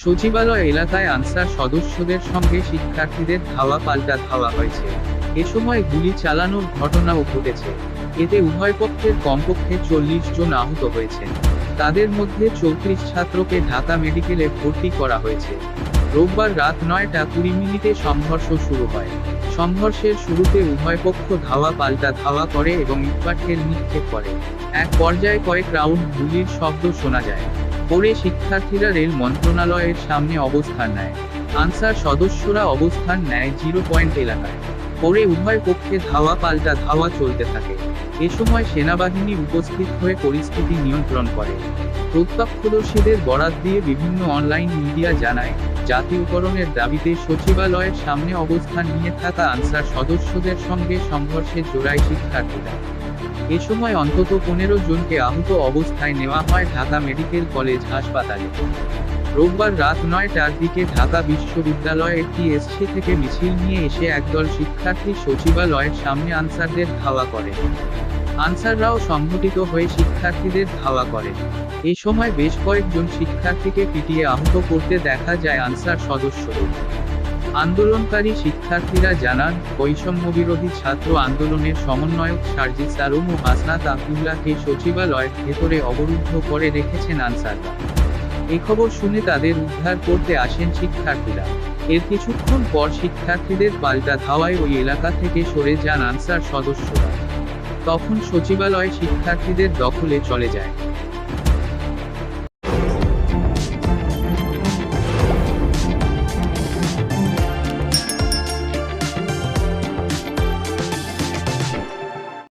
সচিবালয় এলাকায় আনসার সদস্যদের সঙ্গে শিক্ষার্থীদের ধাওয়া পাল্টা ধাওয়া হয়েছে। এ সময় গুলি চালানোর ঘটনাও ঘটেছে। এতে উভয় পক্ষের কমপক্ষে 40 জন আহত হয়েছেন। তাদের মধ্যে 34 ছাত্রকে ঢাকা মেডিকেলে ভর্তি করা হয়েছে। রোববার রাত 9টা 20 মিনিটে সংঘর্ষ শুরু হয়। সংঘর্ষের শুরুতে উভয় পক্ষ ধাওয়া পাল্টা ধাওয়া করে এবং ইটপাটকেল নিক্ষেপ করে। এক পর্যায়ে কয়েক রাউন্ড গুলির শব্দ শোনা যায়। পরে শিক্ষার্থীরা রেল মন্ত্রণালয়ের সামনে অবস্থান নেয়। আনসার সদস্যরা অবস্থান নেয় 0 পয়েন্ট এলাকায়। পরে উভয় পক্ষে ধাওয়া পাল্টা ধাওয়া চলতে থাকে। এ সময় সেনাবাহিনী উপস্থিত হয়ে পরিস্থিতি নিয়ন্ত্রণ করে। প্রত্যক্ষদর্শীদের বরাত দিয়ে বিভিন্ন অনলাইন মিডিয়া জানায়, জাতীয়করণের দাবিতে সচিবালয়ের সামনে অবস্থান নিয়ে থাকা আনসার সদস্যদের সঙ্গে সংঘর্ষে জড়ায় শিক্ষার্থীরা। এ সময় অন্তত 15 জনকে আহত অবস্থায় নেওয়া হয় ঢাকা মেডিকেল কলেজ হাসপাতালে। রোববার রাত 9টার দিকে ঢাকা বিশ্ববিদ্যালয়ে টিএসসি থেকে মিছিল নিয়ে এসে একদল শিক্ষার্থী সচিবালয়ের সামনে আনসারদের ধাওয়া করে। আনসাররাও সংগঠিত হয়ে শিক্ষার্থীদের ধাওয়া করে। এ সময় বেশ কয়েকজন শিক্ষার্থীকে পিটিয়ে আহত করতে দেখা যায় আনসার সদস্যদের। আন্দোলনকারী শিক্ষার্থীরা জানান, বৈষম্যবিরোধী ছাত্র আন্দোলনের সমন্বয়ক সার্জিস আলম ও হাসনাত আব্দুল্লাহকে সচিবালয়ের ভেতরে অবরুদ্ধ করে রেখেছেন আনসাররা। এ খবর শুনে তাদের উদ্ধার করতে আসেন শিক্ষার্থীরা। এর কিছুক্ষণ পর শিক্ষার্থীদের পাল্টা ধাওয়ায় ওই এলাকা থেকে সরে যান আনসার সদস্যরা। তখন সচিবালয় শিক্ষার্থীদের দখলে চলে যায়।